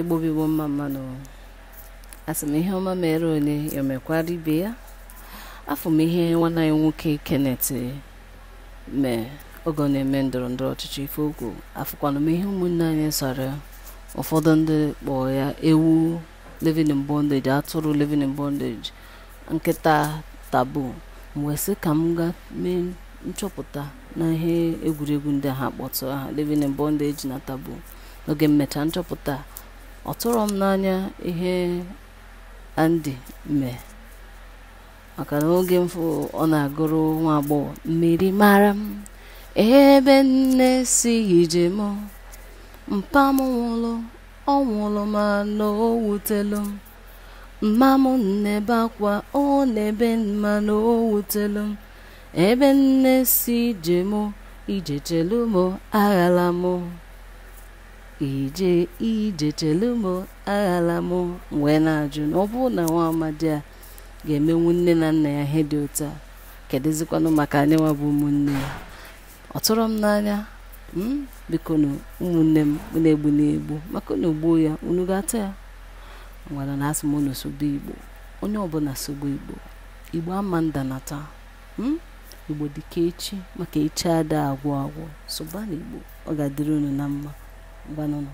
Igbobiwo mama no asimihe ọma mere onye yomekwara ibe ya afọ m ihe nwanne anyị nwoke Kenneth me oge ọ na-eme ndọrọndọrọ ọchịchị ife okwu afụkwana m ihe ụmụnne anyị sara ụfọdụ ndị kpọọ ya ewu living in bondage, atụrụ living in bondage, nkịta tabu. Mgbe sị ka m ga mee nchọpụta na ihe egwuregwu ndị ha kpọtụrụ ha living in bondage na tabu. N'oge mmecha nchọpụta ọ tụrụ m n'anya ihe Andy mee maka na oge mfụ ọ na-agụrụ nwa agbọghọ mmiri mara m ebe nne si ije m mpa m nwụrụ ọ nwụrụ ma na o wutelu m mma m nnebe akwa ọ na-ebe mma na o wutelu m ebe nne si ije m ije chelu m aghala m ije chelu m aghala m wee na-ajụ na ọ bụrụ na nwa amadi a ga-emenwu nne na nna ya ihe dị otu a kedụzikwanụ maka anyị nwa bụ ụmụnne ya. Ọ tụrụ m n'anya biko na ụmụnne m na-egbu na-egbu maka na ugbo ya unu ga-ata ya ngwana na asị m unu sobe Igbo onye ọbụla sobe Igbo ama ndanata Igbo dịka echi maka echi ada agwụ agwụ soba na Igbo ọ ga-adịrị unu na mma gbanụnụ.